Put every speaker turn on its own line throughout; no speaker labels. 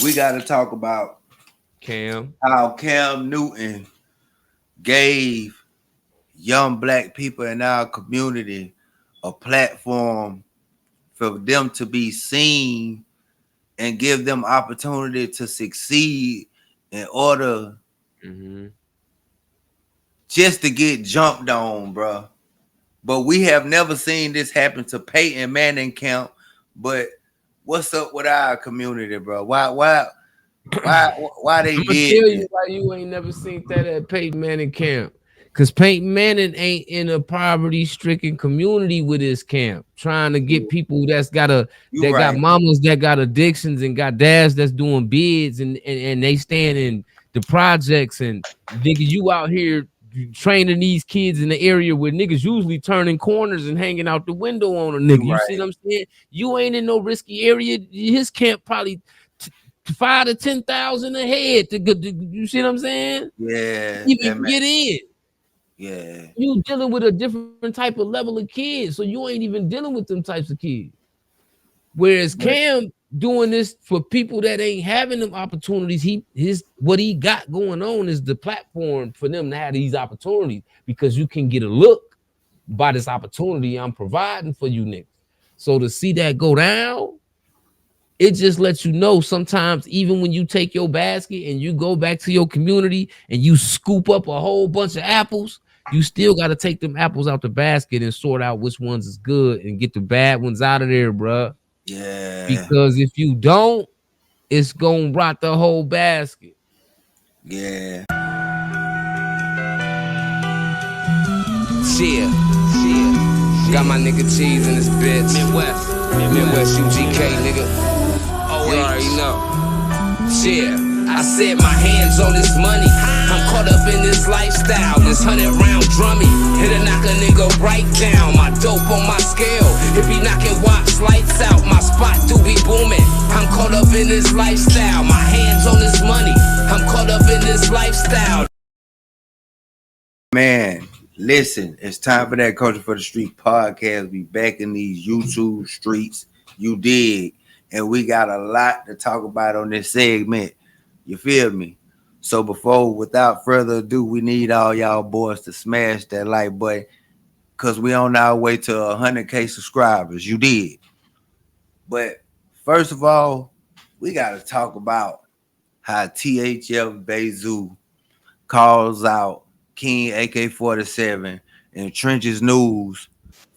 we got to talk about
Cam.
how Cam Newton gave young black people in our community a platform for them to be seen and give them opportunity to succeed in order
Mm-hmm.
just to get jumped on, bro. But we have never seen this happen to Peyton Manning count. But what's up with our community, bro? Why, why they
I'm gonna
did
tell you
this?
why you ain't never seen that at Peyton Manning camp. Cause Peyton Manning ain't in a poverty-stricken community with his camp, trying to get people
You
that got
right.
mamas that got addictions and got dads that's doing bids and they stand in the projects and nigga, you out here training these kids in the area where niggas usually turning corners and hanging out the window on a nigga.
You
You see
right.
what I'm saying? You ain't in no risky area. His camp probably 5 to 10,000 a head to get. You see what I'm saying?
Yeah, that
Even
man.
get in.
Yeah,
You dealing with a different type of level of kids, so you ain't even dealing with them types of kids. Whereas
but
Cam doing this for people that ain't having them opportunities, his what he got going on is the platform for them to have these opportunities because you can get a look by this opportunity I'm providing for you niggas. So to see that go down, it just lets you know sometimes even when you take your basket and you go back to your community and you scoop up a whole bunch of apples, you still got to take them apples out the basket and sort out which ones is good and get the bad ones out of there, bruh.
yeah,
Because if you don't, it's gonna rot the whole basket.
yeah.
Yeah, yeah. Got my nigga Cheese in this bitch. Midwest UGK, nigga. You already know. Yeah, I said my hands on this money. I'm caught up in this lifestyle, this 100-round drummy. It'll knock a nigga right down. My dope on my scale, it be knocking watch lights out. My spot do be booming. I'm caught up in this lifestyle. My hands on this money. I'm caught up in this lifestyle.
Man, listen, it's time for that Culture for the Street podcast. We back in these YouTube streets. You dig? And we got a lot to talk about on this segment. You feel me? So without further ado, we need all y'all boys to smash that like button because we on our way to 100K subscribers. You did. But first of all, we got to talk about how Thf Bayzoo calls out King AK-47 in Trenches News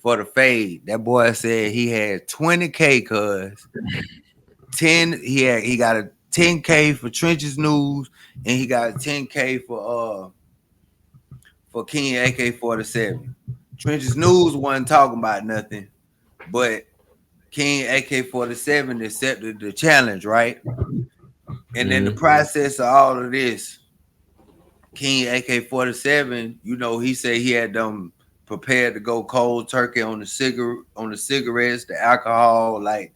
for the fade. That boy said he had 20K cuz 10 he got a 10K for Trenches News and he got a 10K for King AK-47. Trenches News wasn't talking about nothing, but King AK-47 accepted the challenge, right? And in the
Mhm.
process of all of this, King AK-47, he said he had them prepared to go cold turkey on the cigarettes, the alcohol, like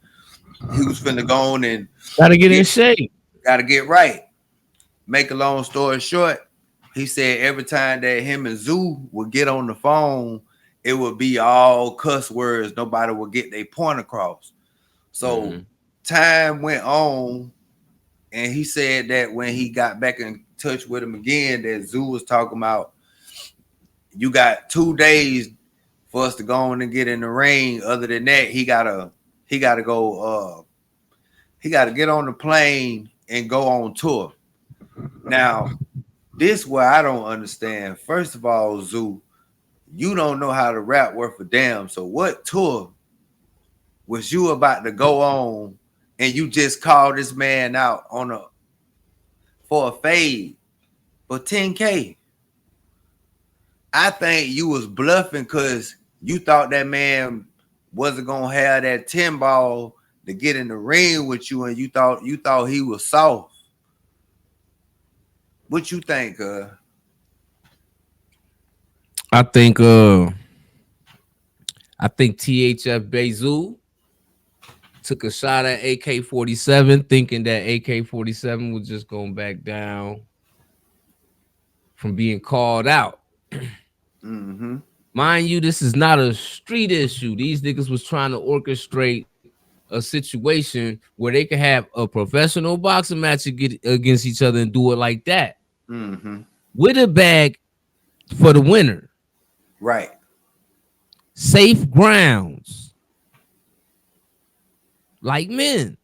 he was finna go on and
Gotta get in
get
shape.
gotta get right. Make a long story short, he said every time that him and Zoo would get on the phone, it would be all cuss words. Nobody would get their point across. So
Mhm.
time went on, and he said that when he got back in touch with him again, that Zoo was talking about you got 2 days for us to go on and get in the ring. Other than that, he gotta go he gotta get on the plane and go on tour. Now, this where I don't understand. First of all, Zoo, you don't know how to rap worth a damn. So what tour was you about to go on and you just called this man out on a for a fade for 10K? I think you was bluffing because you thought that man wasn't gonna have that 10 ball to get in the ring with you, and you thought he was soft. What you think?
I think uh I think THF Bayzoo took a shot at AK-47, thinking that AK-47 was just going back down from being called out.
Mm-hmm.
Mind you, this is not a street issue. These niggas was trying to orchestrate a a situation where they can have a professional boxing match against each other and do it like that with a bag for the winner.
Right.
Safe grounds. Like men.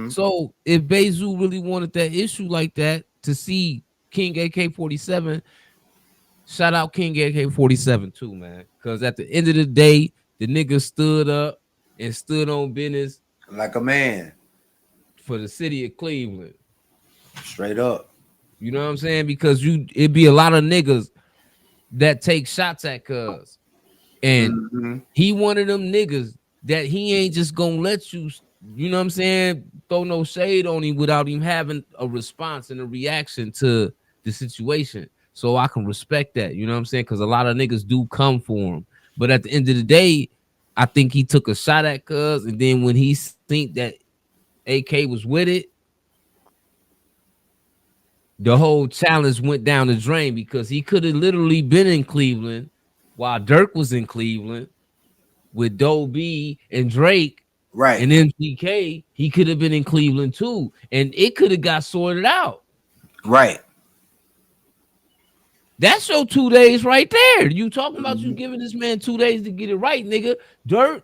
So if Bayzoo really wanted that issue like that to see King AK-47, shout out King AK-47 too, man. Because at the end of the day, the nigga stood up and stood on business
like a man
for the city of Cleveland.
Straight up.
You know what I'm saying? Because it'd be a lot of niggas that take shots at Cuz. And he one of them niggas that he ain't just gonna let you, you know what I'm saying, throw no shade on him without him having a response and a reaction to the situation. So I can respect that, you know what I'm saying? Because a lot of niggas do come for him. But at the end of the day, I think he took a shot at Cuz, and then when he think that AK was with it, the whole challenge went down the drain because he could have literally been in Cleveland while Dirk was in Cleveland with Doe B and Drake,
right,
and MCK. He could have been in Cleveland too, and it could have got sorted out.
Right.
That's your 2 days right there. You talking about you giving this man 2 days to get it right, nigga. Dirk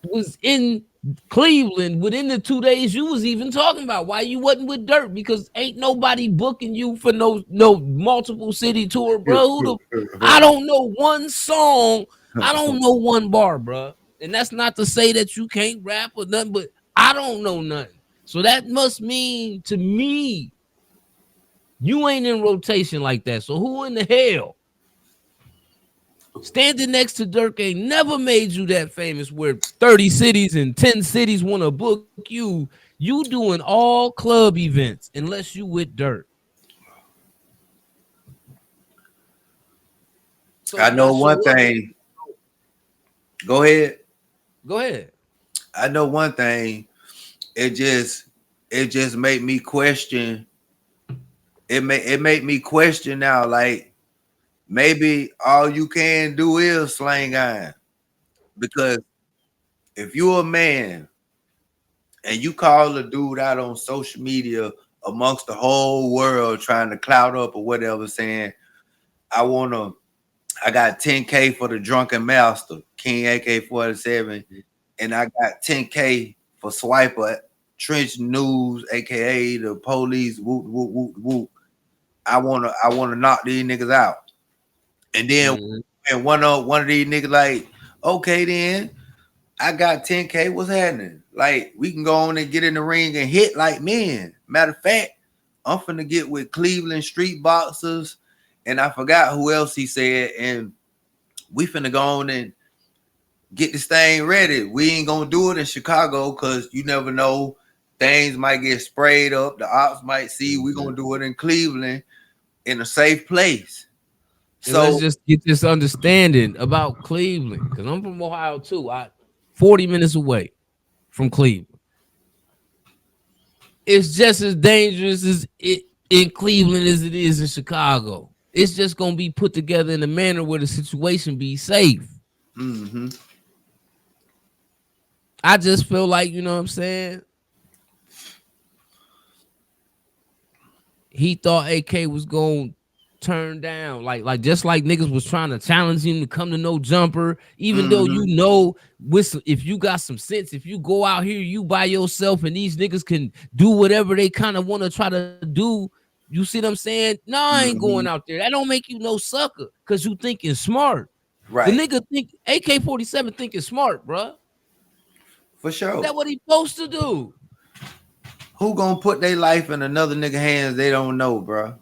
was in Cleveland within the 2 days you was even talking about. Why you wasn't with Dirk? Because ain't nobody booking you for no multiple city tour, bro. I don't know one song. I don't know one bar, bro. And that's not to say that you can't rap or nothing, but I don't know nothing. So that must mean to me you ain't in rotation like that. So who in the hell standing next to Dirk ain't never made you that famous where 30 cities and 10 cities want to book you? You doing all club events unless you with Dirk.
So I know one thing. Go ahead.
Go ahead.
I know one thing. It just made me question. It made me question now, like, maybe all you can do is slang iron. Because if you're a man and you call a dude out on social media amongst the whole world trying to clout up or whatever, saying, I got 10K for the drunken master, King AK-47, and I got 10K for Swiper, Trench News, aka the police, whoop, whoop, whoop, whoop. I wanna knock these niggas out. And then and one of these niggas like, okay, then I got 10K. What's happening? Like, we can go on and get in the ring and hit like men. Matter of fact, I'm finna get with Cleveland street boxers, and I forgot who else he said, and we finna go on and get this thing ready. We ain't gonna do it in Chicago because you never know. Things might get sprayed up. The ops might see. We're gonna do it in Cleveland in a safe place.
And so let's just get this understanding about Cleveland, because I'm from Ohio too. 40 minutes away from Cleveland. It's just as dangerous as it in Cleveland as it is in Chicago. It's just gonna be put together in a manner where the situation be safe. I just feel like, you know what I'm saying? He thought AK was going to turn down. Like just like niggas was trying to challenge him to come to No Jumper, even though you know, if you got some sense, if you go out here, you by yourself, and these niggas can do whatever they kind of want to try to do. You see what I'm saying? No, I ain't going out there. That don't make you no sucker because you thinking smart.
Right.
The nigga think AK-47 thinking smart, bro.
For sure.
That's what he supposed to do.
Who gonna put their life in another nigga hands they don't know, bro?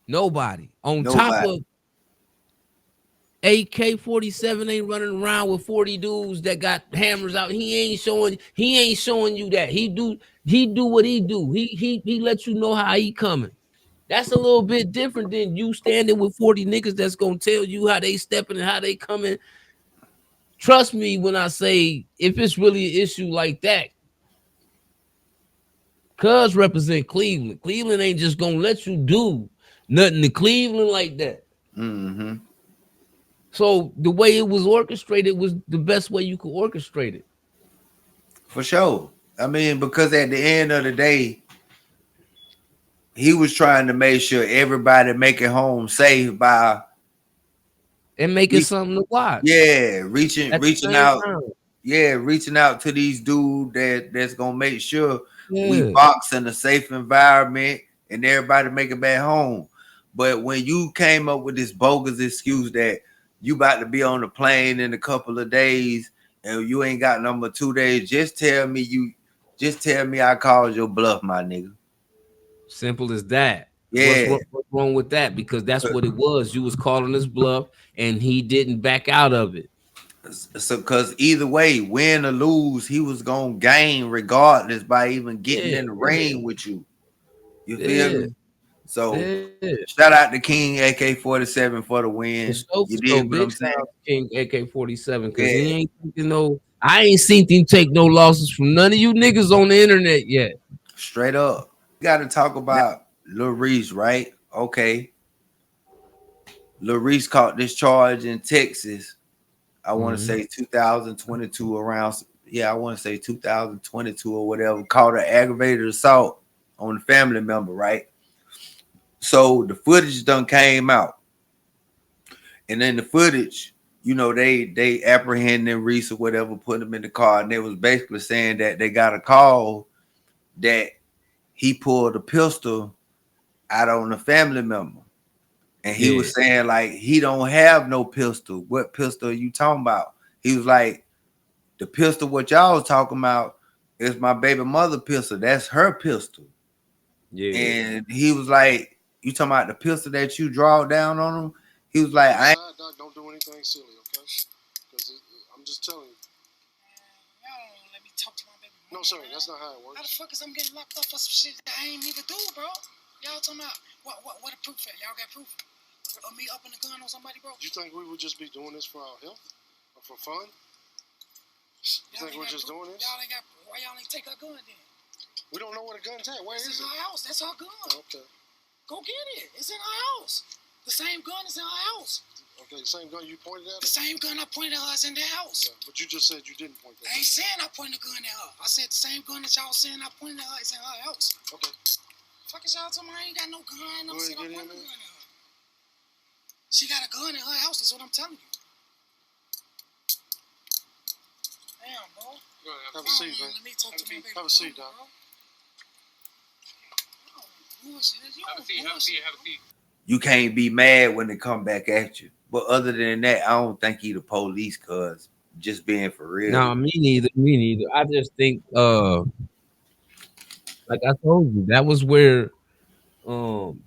Nobody. Top of AK-47 ain't running around with 40 dudes that got hammers out. He ain't showing you that. He do what he do. He let you know how he coming. That's a little bit different than you standing with 40 niggas that's gonna tell you how they stepping and how they coming. Trust me when I say, if it's really an issue like that, Cuz represent Cleveland. Cleveland ain't just gonna let you do nothing to Cleveland like that. So the way it was orchestrated was the best way you could orchestrate it.
For sure. I mean, because at the end of the day, he was trying to make sure everybody make it home safe by
And make it something to watch.
yeah,
At the
reaching
same
out.
time.
Yeah, reaching out to these dudes that's gonna make sure we
Yeah.
box in a safe environment and everybody make it back home. But when you came up with this bogus excuse that you about to be on the plane in a couple of days and you ain't got number 2 days, just tell me I called your bluff, my nigga.
Simple as that.
Yeah.
What's wrong with that? Because that's what it was. You was calling his bluff and he didn't back out of it.
So because either way, win or lose, he was gonna gain regardless by even getting in the ring with you. You feel me? So shout out to King AK-47 for the win. You
So
did what
big
I'm saying?
shout out to King AK-47 because he ain't I ain't seen him take no losses from none of you niggas on the internet yet.
Straight up. We got to talk about Lil Reese, right? Okay. Lil Reese caught this charge in Texas. I want to say 2022 around. Yeah, I want to say 2022 or whatever. Caught an aggravated assault on a family member, right? So the footage done came out. And then the footage, you know, they apprehended Reese or whatever, put him in the car, and they was basically saying that they got a call that he pulled a pistol out on a family member. And he was saying, like, he don't have no pistol. What pistol are you talking about? He was like, the pistol what y'all was talking about is my baby mother pistol. That's her pistol. Yeah. And he was like, you talking about the pistol that you draw down on him? He was like, I ain't.
Doc, don't do anything silly, okay? Because I'm just telling you.
Y'all don't let me talk to my baby mama.
No, sir, that's not how it works.
How the fuck is I'm getting locked up for some shit that I ain't even do, bro? Y'all talking about what the proof at? Y'all got proof of me upping the gun on somebody, bro?
You think we would just be doing this for our health or for fun? You think we're just doing this?
Y'all ain't got. Why y'all ain't take her gun then?
We don't know where the gun's at. Where is it?
It's in her house. That's her gun.
Okay.
Go get it. It's in her house. The same gun is in her house.
Okay, the same gun you pointed at?
The same gun I pointed at her is in the house.
Yeah, but you just said you didn't point that.
I ain't saying I pointed the gun at her. I said the same gun that y'all saying I pointed at her is in her house.
Okay.
Fuck is y'all talking about? I ain't got no gun. I'm saying I pointed the gun at her. She got a gun in her house. That's what I'm telling you. Damn, bro.
Have a seat, man.
Let me talk to my baby.
Have a seat, Doc.
Have a seat.
You can't be mad when they come back at you. But other than that, I don't think he the police, cuz just being for real.
No, me neither. I just think like I told you, that was where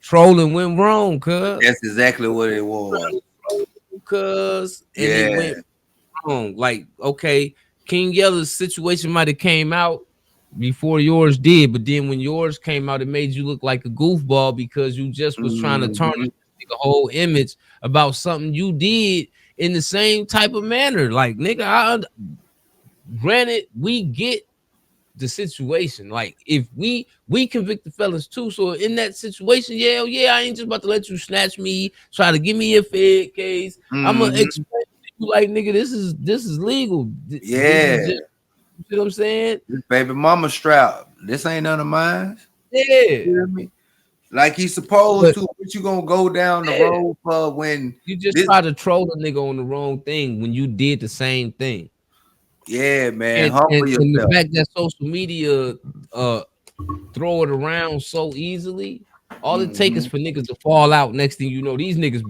trolling went wrong, cuz.
That's exactly what it was.
Cuz it went wrong. Like, okay, King Yella's situation might have came out before yours did, but then when yours came out, it made you look like a goofball because you just was trying to turn a whole image about something you did in the same type of manner. Like, nigga, granted, we get the situation. Like, if we convict the fellas too, so in that situation, yeah, I ain't just about to let you snatch me, try to give me a fed case. I'm gonna explain to you, like, nigga, this is legal.
Yeah.
You see what I'm saying?
This baby mama strap. This ain't none of mine.
Yeah.
You hear me? Like he's supposed to. But you gonna go down the road for when
you just try to troll a nigga on the wrong thing when you did the same thing.
Yeah, man.
And
Humble yourself.
the fact that social media throw it around so easily, all it takes is for niggas to fall out. Next thing you know, these niggas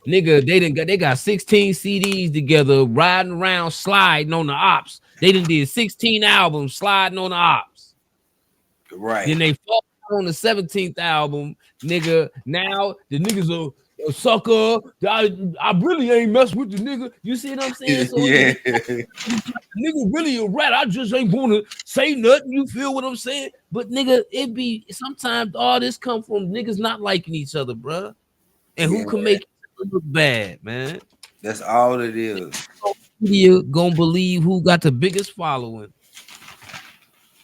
they got 16 CDs together, riding around, sliding on the ops. They done did 16 albums sliding on the ops.
Right.
Then they fall on the 17th album, nigga. Now the niggas a sucker. I really ain't mess with the nigga. You see what I'm saying? So
yeah.
Nigga really a rat. I just ain't gonna say nothing. You feel what I'm saying? But nigga, it be sometimes all this come from niggas not liking each other, bruh. And who can make it look bad, man?
That's all it is.
Media gonna believe who got the biggest following,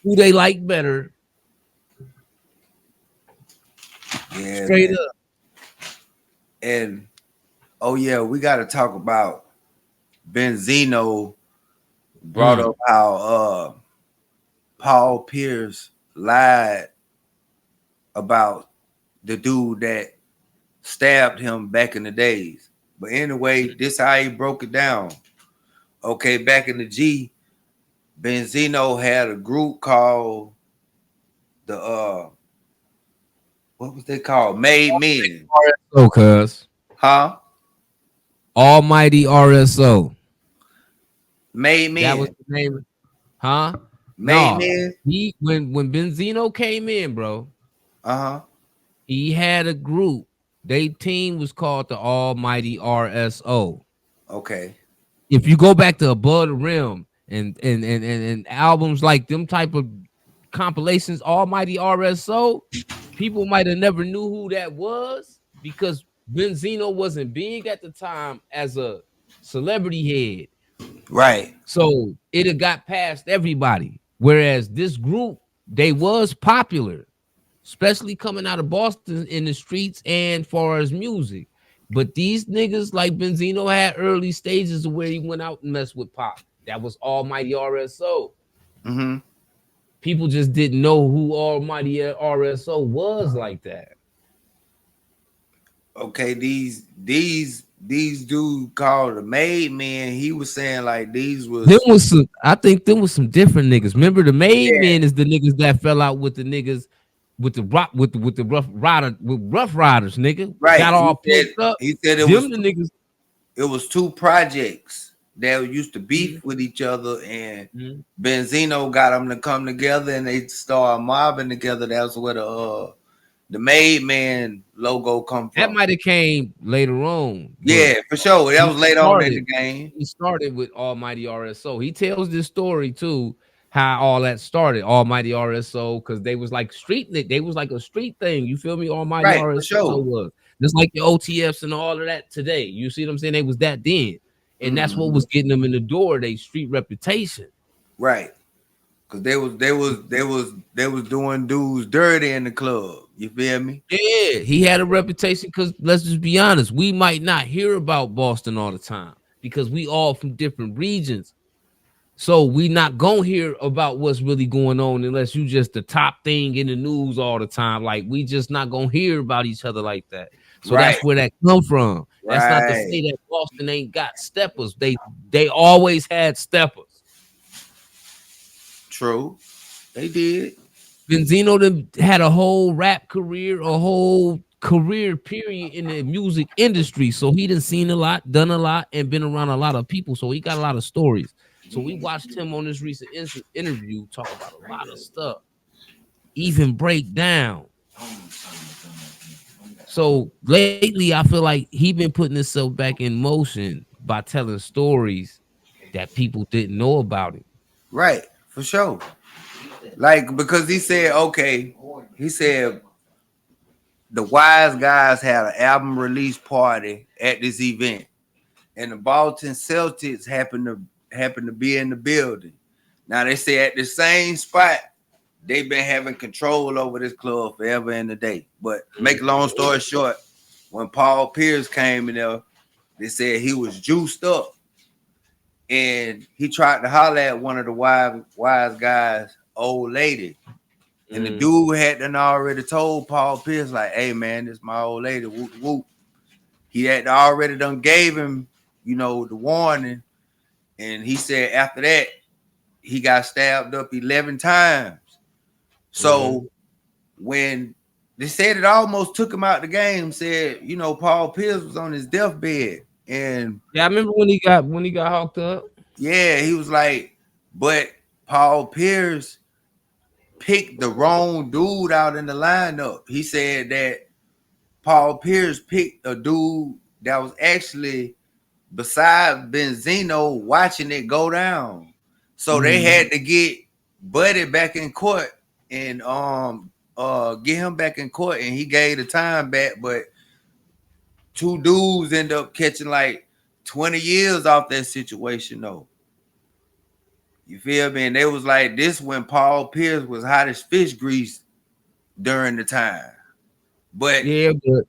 who they like better.
Yeah,
straight
man.
up.
And Oh yeah, we got to talk about Benzino brought
Mm.
up how Paul Pierce lied about the dude that stabbed him back in the days. But anyway, this how he broke it down. Okay, back in the G, Benzino had a group called the what was they called? Made Men.
RSO, cuz.
Huh?
Almighty RSO.
Made
That was
Men.
the name. Huh?
Made
No.
Men.
He when Benzino came in, bro,
Uh-huh.
he had a group. They team was called the Almighty RSO.
Okay.
If you go back to Above the Rim and albums like them type of compilations, Almighty RSO, people might have never knew who that was because Benzino wasn't big at the time as a celebrity head.
Right.
So it had got past everybody. Whereas this group, they was popular, especially coming out of Boston in the streets and far as music. But these niggas like Benzino had early stages of where he went out and messed with Pop. That was Almighty RSO.
Mm-hmm.
People just didn't know who Almighty RSO was like that.
Okay, these dudes called the Made Men. He was saying like these
Them
was
was some, I think them was some different niggas. Remember the Made
yeah,
Men is the niggas that fell out with the niggas with the rock with the rough riders, nigga.
right.
Got all picked up.
He said
Them the niggas.
it was two projects that used to
Mhm,
beef with each other, and
mhm.
Benzino got them to come together, and they started mobbing together. That's where the Made Man logo come
That
from.
might have came later on, but
Yeah, for sure. That
he
was later on in
started
the game.
he started with Almighty RSO. He tells this story too, how all that started, Almighty RSO, because they was like they was like a street thing. You feel me? Almighty
Right, for
RSO
sure.
was just like the OTFs and all of that today. You see what I'm saying? They was that then. And that's what
Mhm.
was getting them in the door, they street reputation.
Right. Cause they was doing dudes dirty in the club. You feel me?
Yeah, he had a reputation because let's just be honest, we might not hear about Boston all the time because we all from different regions. So we not gonna hear about what's really going on unless you just the top thing in the news all the time. Like we just not gonna hear about each other like that. So
Right,
that's where that come from. That's not to
right.
say that Boston ain't got steppers. They always had steppers.
True. They did.
Benzino had a whole rap career, a whole career period in the music industry. So he done seen a lot, done a lot, and been around a lot of people. So he got a lot of stories. So we watched him on this recent interview talk about a lot of stuff, even break down. So lately, I feel like he been putting himself back in motion by telling stories that people didn't know about him.
Right, for sure. Like because he said, okay, he said the wise guys had an album release party at this event, and the Boston Celtics happened to be in the building. Now they say at the same spot they've been having control over this club forever and a day. But make a long story short, when Paul Pierce came in there, they said he was juiced up, and he tried to holler at one of the wise guys, old lady. And the
Mm.
dude had done already told Paul Pierce, like, hey man, this is my old lady. Whoop, whoop. He had already done gave him, the warning. And he said after that, he got stabbed up 11 times.
Mhm.
So when they said it almost took him out the game, said, Paul Pierce was on his deathbed. And
Yeah, I remember when he got hawked up.
yeah, he was like, but Paul Pierce picked the wrong dude out in the lineup. He said that Paul Pierce picked a dude that was actually beside Benzino watching it go down. So they had to get Buddy back in court and get him back in court, and he gave the time back, but two dudes end up catching like 20 years off that situation though. You feel me? And they was like this when Paul Pierce was hot as fish grease during the time. But
Yeah, but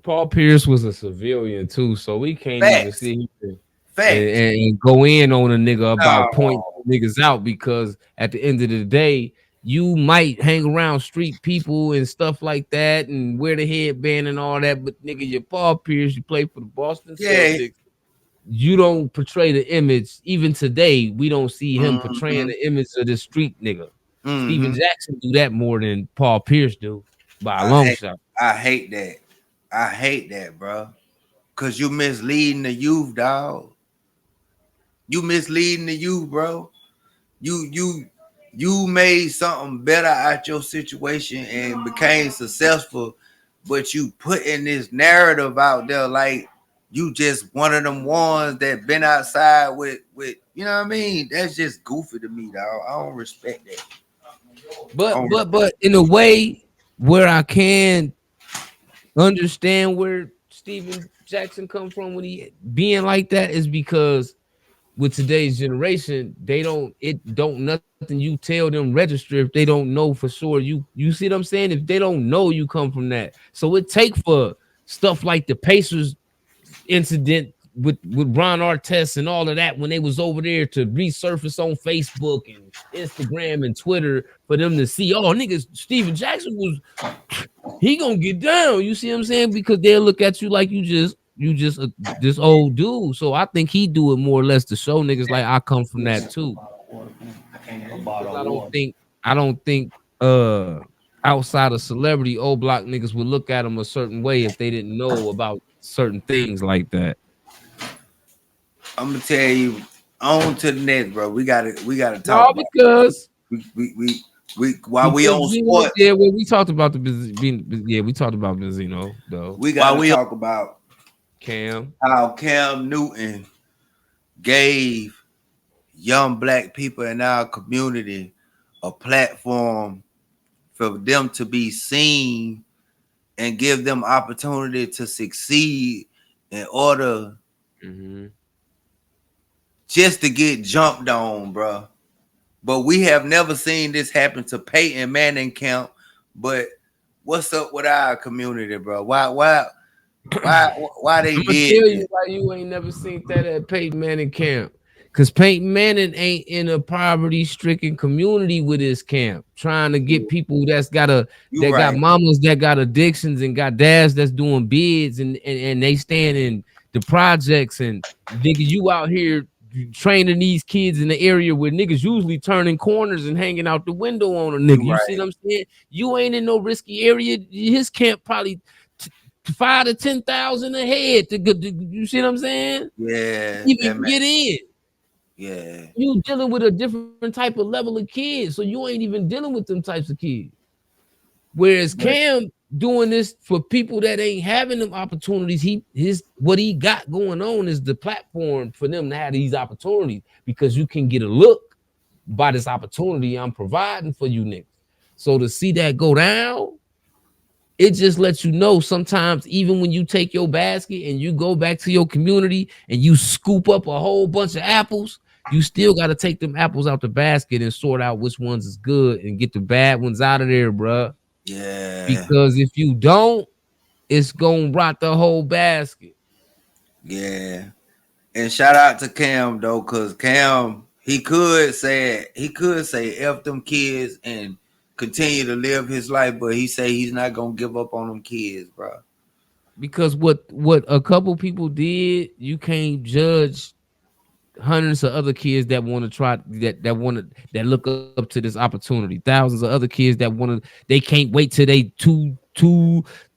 Paul Pierce was a civilian too, so we can't even
Facts.
see him
Facts.
and go in on a nigga about pointing
No.
niggas out because at the end of the day, you might hang around street people and stuff like that and wear the headband and all that, but nigga, you're Paul Pierce, you play for the Boston
Yeah.
Celtics. You don't portray the image. Even today, we don't see him portraying
Mm-hmm.
the image of the street nigga. Steven
Mm-hmm.
Jackson do that more than Paul Pierce do by a
I
long
hate,
shot.
I hate that. I hate that, bro. Cause you misleading the youth, dog. You misleading the youth, bro. You made something better out your situation and became successful, but you putting this narrative out there like you just one of them ones that been outside with you know what I mean? That's just goofy to me, dog. I don't respect that.
But in a way where I can understand where Steven Jackson come from when he being like that is because with today's generation, they don't nothing you tell them register if they don't know for sure. You see what I'm saying? If they don't know you come from that. So it take for stuff like the Pacers incident with Ron Artest and all of that when they was over there to resurface on Facebook and Instagram and Twitter for them to see, oh niggas, Steven Jackson was he gonna get down. You see what I'm saying? Because they'll look at you like you just this old dude. So I think he do it more or less to show niggas like I come from that too. Because I don't think outside of celebrity old block niggas would look at him a certain way if they didn't know about certain things like that.
I'm gonna tell you on to the next, bro. We gotta talk
No,
about
because
while we on sports.
Yeah, well, we talked about we talked about Benzino though.
We gotta talk about
Cam.
how Cam Newton gave young black people in our community a platform for them to be seen and give them opportunity to succeed in order just to get jumped on, bro. But we have never seen this happen to Peyton Manning camp. But what's up with our community, bro? Why they
I'm gonna
did
tell you
this?
why you ain't never seen that at Peyton Manning camp. Cause Peyton Manning ain't in a poverty-stricken community with his camp, trying to get people got mamas that got addictions and got dads that's doing bids and they stand in the projects and nigga, you out here training these kids in the area where niggas usually turning corners and hanging out the window on a nigga. You see what I'm saying? You ain't in no risky area. His camp probably 5 to 10,000 a head to go. You see what I'm saying?
Yeah,
even get in.
Yeah,
you dealing with a different type of level of kids, so you ain't even dealing with them types of kids. Whereas Cam doing this for people that ain't having them opportunities, what he got going on is the platform for them to have these opportunities because you can get a look by this opportunity I'm providing for you niggas. So to see that go down, it just lets you know sometimes even when you take your basket and you go back to your community and you scoop up a whole bunch of apples, you still got to take them apples out the basket and sort out which ones is good and get the bad ones out of there, bruh.
Yeah.
Because if you don't, it's gonna rot the whole basket.
Yeah. And shout out to Cam though, because Cam, he could say F them kids and continue to live his life, but he say he's not gonna give up on them kids, bro.
Because what a couple people did, you can't judge hundreds of other kids that want to try that look up to this opportunity. Thousands of other kids that they can't wait till they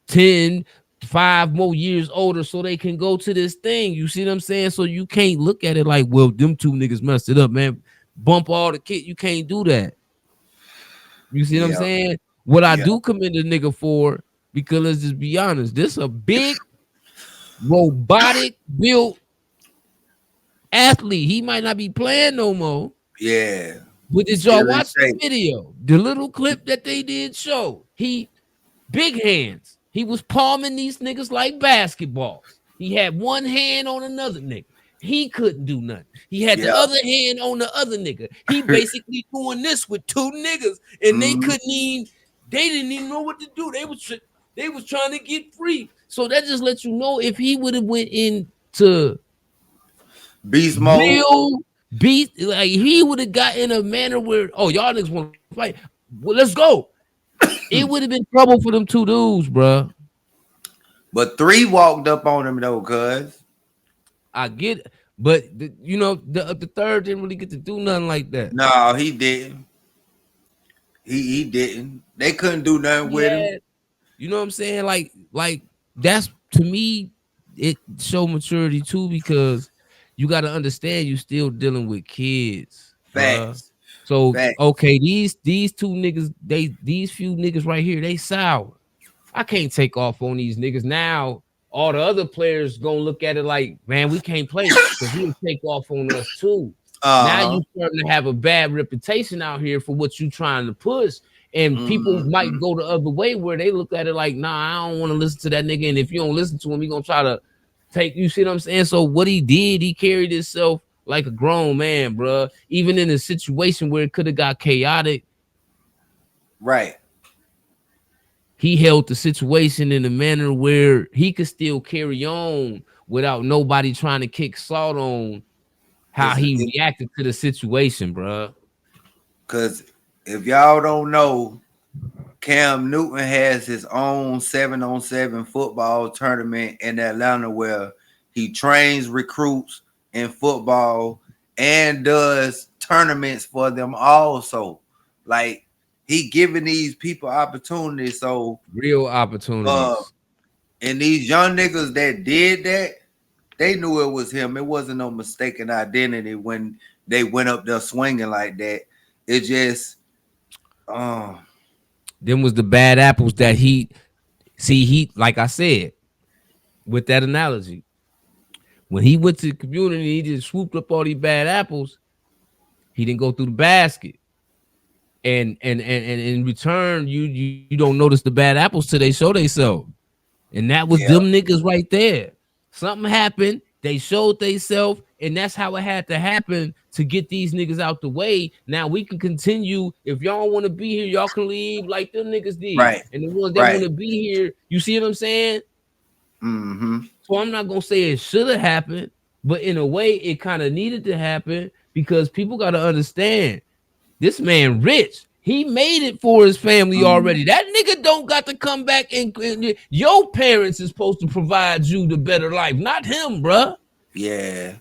10, 5 more years older so they can go to this thing. You see what I'm saying? So you can't look at it like, well, them 2 niggas messed it up, man. Bump all the kids. You can't do that. You see what I'm saying? What I do commend a nigga for, because let's just be honest, this a big robotic built athlete. He might not be playing no more.
Yeah.
But did y'all watch the video? The little clip that they did show. He big hands. He was palming these niggas like basketballs. He had one hand on another nigga. He couldn't do nothing. He had the other hand on the other nigga. He basically doing this with 2 niggas, and they didn't even know what to do. They was trying to get free. So that just lets you know if he would have went into
beast mode.
real beast, like he would have got in a manner where, oh, y'all niggas want to fight. Well, let's go. It would have been trouble for them two dudes, bro.
But 3 walked up on him though, cuz.
I get it. But you know, the third didn't really get to do nothing like that.
No, he didn't. He didn't. They couldn't do nothing with him.
You know what I'm saying? Like that's, to me, it show maturity too, because you got to understand you still dealing with kids.
Facts.
So
Facts.
okay, these two niggas, these few niggas right here, they sour. I can't take off on these niggas. Now all the other players gonna look at it like, man, we can't play because he'll take off on us too. Now you starting to have a bad reputation out here for what you trying to push. And people might go the other way where they look at it like, nah, I don't want to listen to that nigga. And if you don't listen to him, he gonna try to take you. See what I'm saying? So what he did, he carried himself like a grown man, bro. Even in a situation where it could have got chaotic,
right?
He held the situation in a manner where he could still carry on without nobody trying to kick salt on how he reacted to the situation, bro.
Because if y'all don't know, Cam Newton has his own 7-on-7 football tournament in Atlanta where he trains recruits in football and does tournaments for them also. Like, he giving these people opportunities. So
real opportunities.
And these young niggas that did that, they knew it was him. It wasn't no mistaken identity when they went up there swinging like that. It just,
them was the bad apples that he like I said, with that analogy, when he went to the community, he just swooped up all these bad apples. He didn't go through the basket. And in return, you don't notice the bad apples till they show themselves. And that was them niggas right there. Something happened, they showed themselves, and that's how it had to happen to get these niggas out the way. Now we can continue. If y'all want to be here, y'all can leave like them niggas did.
Right.
And the ones that want to be here, you see what I'm saying? So I'm not gonna say it should have happened, but in a way, it kind of needed to happen because people got to understand this man rich. He made it for his family already. That nigga don't got to come back and your parents is supposed to provide you the better life, not him, bruh.
Yeah.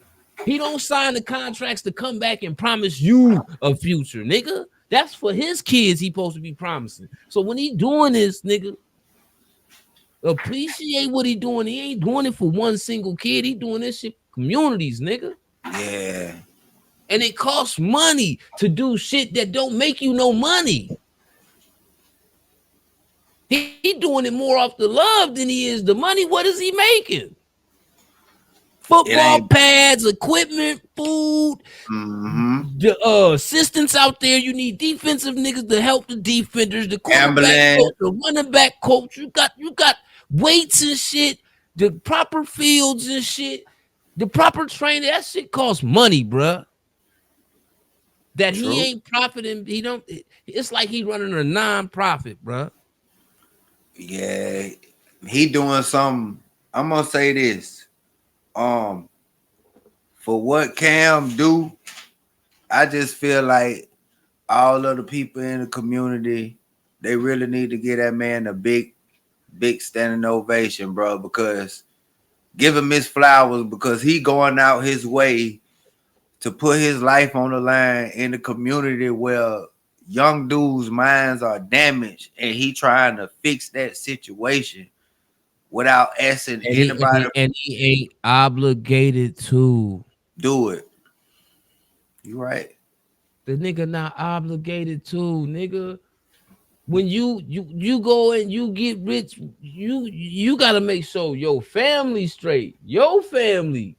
He don't sign the contracts to come back and promise you a future, nigga. That's for his kids he supposed to be promising. So when he doing this, nigga, appreciate what he doing. He ain't doing it for one single kid. He doing this shit for communities, nigga.
Yeah.
And it costs money to do shit that don't make you no money. He doing it more off the love than he is the money. What is he making? Football pads, equipment, food, the assistants out there. You need defensive niggas to help the defenders, the quarterback coach, the running back coach. You got weights and shit, the proper fields and shit, the proper training. That shit costs money, bruh. That True. He ain't profiting. He don't. It's like he running a non-profit, bro.
Yeah, he doing something. I'm gonna say this. For what Cam do, I just feel like all of the people in the community, they really need to give that man a big standing ovation, bro. Because give him his flowers because he going out his way to put his life on the line in a community where young dudes' minds are damaged and he trying to fix that situation without asking anybody.
And he ain't obligated to
do it. You right.
The nigga not obligated to, nigga. When you go and you get rich, you gotta make sure your family straight. Your family.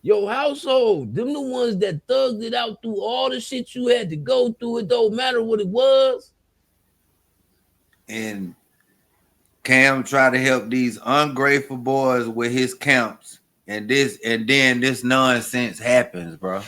Your household, them the ones that thugged it out through all the shit you had to go through. It don't matter what it was.
And Cam tried to help these ungrateful boys with his camps, and then this nonsense happens, bro.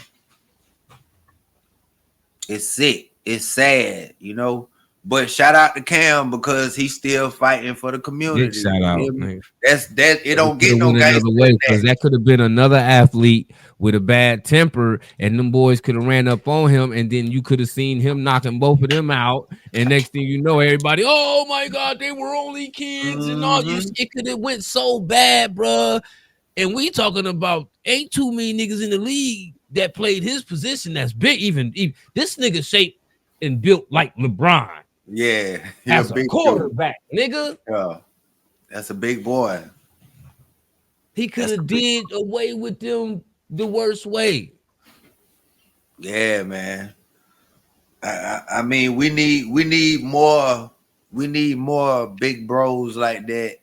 It's sick. It's sad, you know. But shout out to Cam because he's still fighting for the community.
Big shout out, man.
That's that. It don't get no
went
guys
another way because that could have been another athlete with a bad temper, and them boys could have ran up on him, and then you could have seen him knocking both of them out. And next thing you know, everybody, oh my God, they were only kids, and all you. It could have went so bad, bruh. And we talking about ain't too many niggas in the league that played his position. That's big. Even this nigga shaped and built like LeBron.
Yeah,
as a quarterback, nigga.
Yeah, that's a big boy.
He could have did away with them the worst way.
Yeah, man. I mean, we need more big bros like that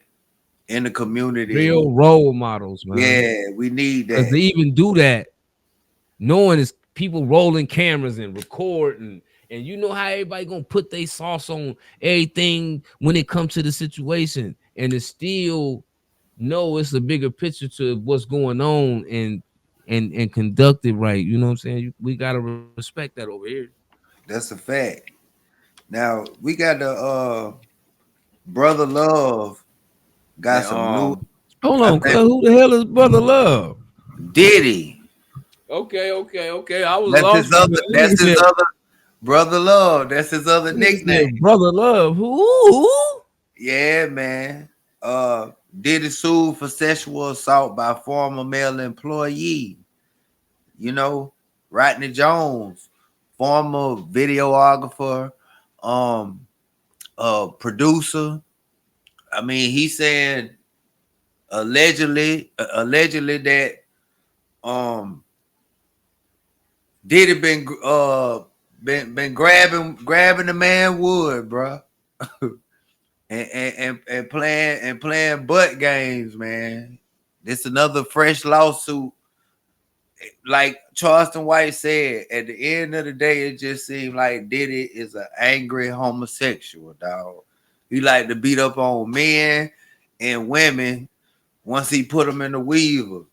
in the community.
Real role models, man.
Yeah, we need that.
Because they even do that, knowing it's people rolling cameras and recording. And you know how everybody gonna put their sauce on everything when it comes to the situation, and it's still it's a bigger picture to what's going on and conduct it right. You know what I'm saying? We gotta respect that over here.
That's a fact. Now we got the Brother Love got some new.
Hold on, who the hell is Brother Love?
Diddy.
Okay. I was lost.
That's his other. Brother Love, that's his other nickname.
Brother Love, who?
Yeah, man. Diddy sued for sexual assault by former male employee. You know, Rodney Jones, former videographer, producer. I mean, he's saying allegedly that Diddy been grabbing the man wood, bro, and playing butt games, man. This another fresh lawsuit. Like Charleston White said, at the end of the day, it just seemed like Diddy is an angry homosexual, dog. He like to beat up on men and women once he put them in the weaver.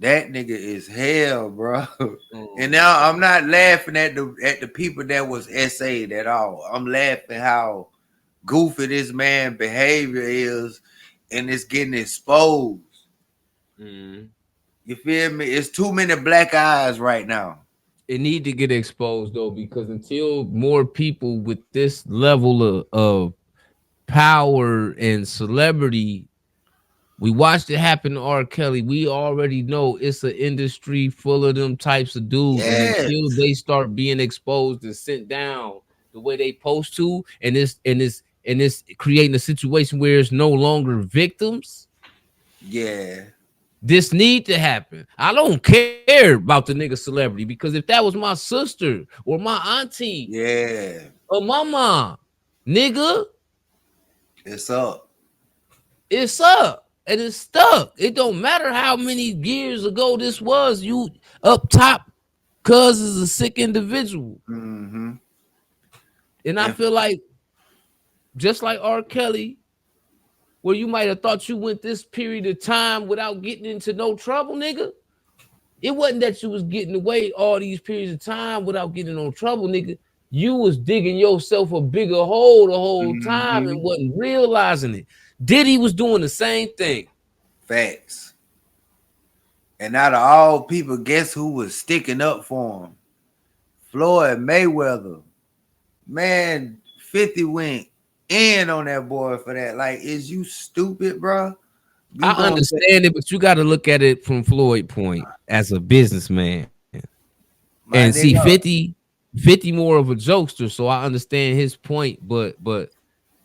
That nigga is hell, bro. And now I'm not laughing at the people that was essayed at all. I'm laughing how goofy this man behavior is, and it's getting exposed. You feel me? It's too many black eyes right now.
It need to get exposed though, because until more people with this level of power and celebrity. We watched it happen to R. Kelly. We already know it's an industry full of them types of dudes. Yes. And until they start being exposed and sent down the way they supposed to, and it's creating a situation where it's no longer victims.
Yeah.
This need to happen. I don't care about the nigga celebrity, because if that was my sister or my auntie,
yeah,
or my mom, nigga,
it's up.
It's up. And it's stuck. It don't matter how many years ago this was. You up top, cuz is a sick individual.
Mm-hmm.
And I feel like, just like R. Kelly, where you might have thought you went this period of time without getting into no trouble, nigga. It wasn't that you was getting away all these periods of time without getting no trouble, nigga. You was digging yourself a bigger hole the whole time and wasn't realizing it. Diddy was doing the same thing.
Facts. And out of all people, guess who was sticking up for him? Floyd Mayweather. Man, 50 went in on that boy for that. Like, is you stupid, bro?
I understand it, but you got to look at it from Floyd's point as a businessman. And see, 50 more of a jokester, so I understand his point. But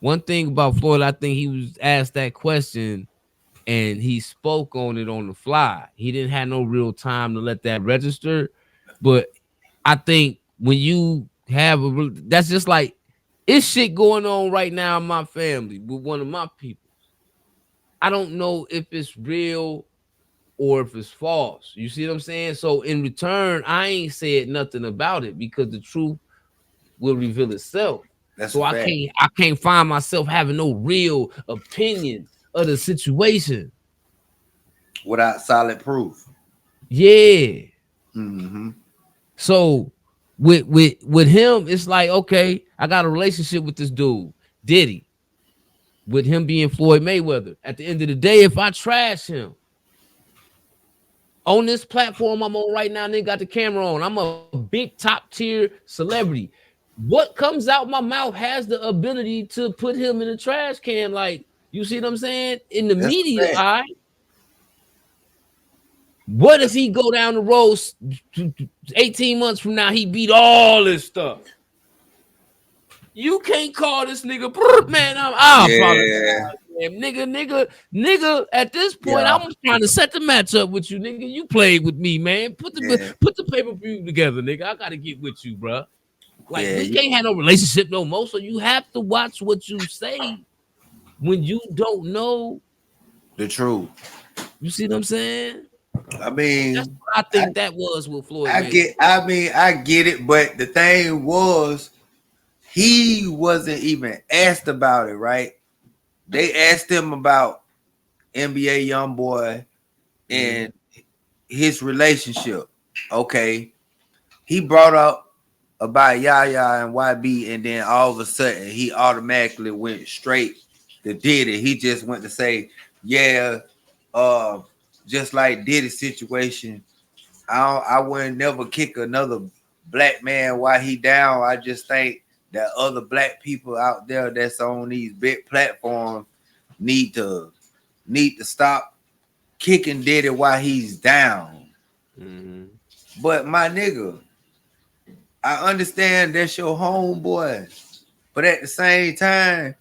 one thing about Floyd, I think he was asked that question and he spoke on it on the fly. He didn't have no real time to let that register. But I think when you have that's just like, it's shit going on right now in my family with one of my people. I don't know if it's real or if it's false. You see what I'm saying? So in return, I ain't said nothing about it because the truth will reveal itself. So I can't find myself having no real opinion of the situation
without solid proof.
Yeah.
Mm-hmm.
So with him, it's like, okay, I got a relationship with this dude, Diddy, with him being Floyd Mayweather. At the end of the day, if I trash him on this platform I'm on right now, and they got the camera on, I'm a big top tier celebrity. What comes out my mouth has the ability to put him in a trash can. Like, you see what I'm saying? In the
That's
media
a fact.
eye, what if
That's,
he go down the road 18 months from now, he beat all this stuff? You can't call this nigga, man. I apologize,
yeah,
man. Nigga. At this point,
yeah,
I'm trying to set the match up with you, nigga. You played with me, man.
yeah,
Put the pay-per-view together, nigga. I gotta get with you, bro. Like,
yeah.
we can't have no relationship no more. So you have to watch what you say when you don't know.
The truth.
You see what I'm saying?
I
That's
mean,
what I think that was with Floyd
I
Mayweather.
get. I mean, I get it, but the thing was, he wasn't even asked about it, right? They asked him about NBA YoungBoy and his relationship. Okay, he brought up about Yaya and YB, and then all of a sudden he automatically went straight to Diddy. He just went to say, yeah, uh, just like Diddy's situation, I wouldn't never kick another black man while he down. I just think that other black people out there that's on these big platforms need to stop kicking Diddy while he's down.
Mhm.
But my nigga, I understand that's your homeboy, but at the same time,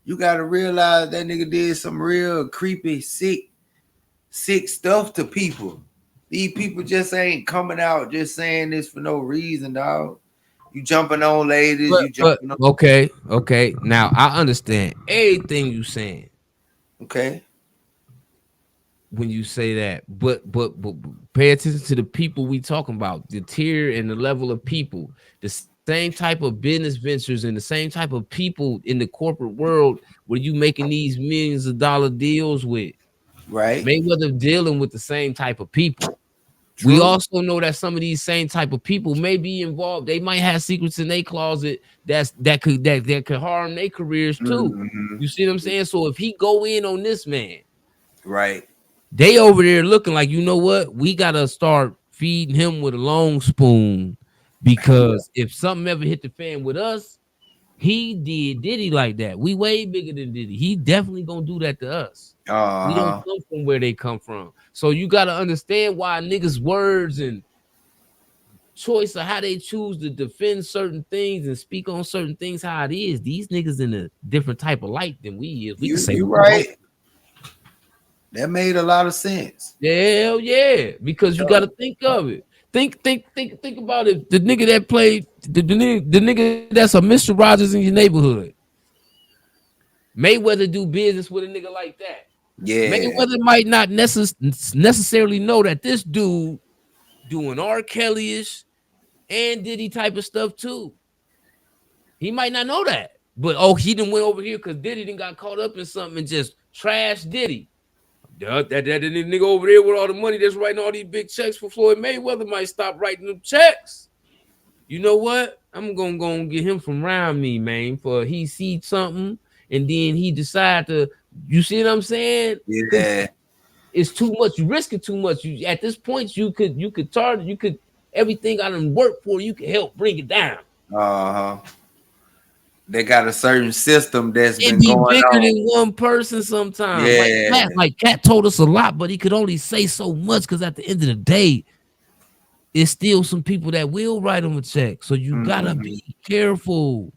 you gotta realize that nigga did some real creepy, sick stuff to people. These people just ain't coming out just saying this for no reason, dog. You jumping on ladies, you
But
jumping on.
okay. Now I understand everything you saying
Okay,
when you say that, but pay attention to the people we talking about, the tier and the level of people, the same type of business ventures and the same type of people in the corporate world where you making these millions of dollar deals with.
right,
Mayweather dealing with the same type of people. We
true.
also know that some of these same type of people may be involved. They might have secrets in their closet that could harm their careers too.
Mhm.
You see what I'm saying? So if he go in on this man,
Right,
they over there looking like, you know what? We gotta start feeding him with a long spoon because if something ever hit the fan with us, he did Diddy like that. We way bigger than Diddy. He definitely gonna do that to us. We don't
uh-huh.
come from where they come from. So you gotta understand why niggas' words and choice of how they choose to defend certain things and speak on certain things how it is. These niggas in a different type of light than we is. We can say
You
what we want.
right. That made a lot of sense.
Hell yeah, because you got to think of it. Think about it. The nigga that played the nigga that's a Mr. Rogers in your neighborhood. Mayweather do business with a nigga like that.
Yeah.
Mayweather might not necessarily know that this dude doing R. Kelly-ish and Diddy type of stuff too. He might not know that. But oh, he didn't went over here because Diddy didn't got caught up in something and just trashed Diddy. That nigga over there with all the money that's writing all these big checks for Floyd Mayweather might stop writing them checks. You know what? I'm gonna go and get him from around me, man. For he see something and then he decide to. You see what I'm saying?
Yeah.
It's too much. You risk it too much. You at this point you could target. You could everything I done work for. You can help bring it down.
Uh-huh. They got a certain system that's
It
been
be
going
bigger
on.
than one person sometimes.
Yeah.
Like Cat told us a lot, but he could only say so much because at the end of the day, it's still some people that will write him a check. So you gotta
Mhm.
be careful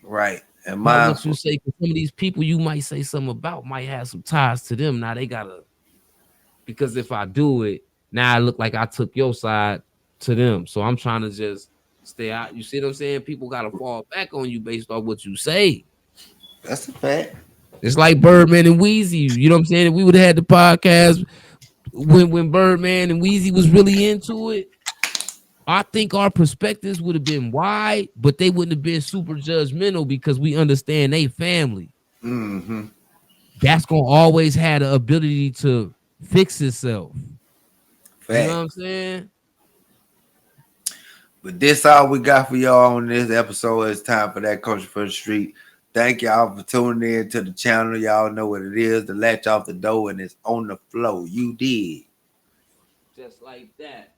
Right. And
about what you
mindful.
say. Because some of these people you might say something about might have some ties to them. Now they gotta, because if I do it, now I look like I took your side to them. So I'm trying to just stay out. You see what I'm saying? People gotta fall back on you based off what you say.
That's a fact.
It's like Birdman and Wheezy. You know what I'm saying? If we would have had the podcast when Birdman and Wheezy was really into it, I think our perspectives would have been wide, but they wouldn't have been super judgmental because we understand they family.
Mm-hmm.
That's gonna always have the ability to fix itself. You know what
Fact.
I'm saying?
But this all we got for y'all on this episode. It's time for that Culture for the Street. Thank y'all for tuning in to the channel. Y'all know what it is. The latch off the door and it's on the flow. You did.
Just like that.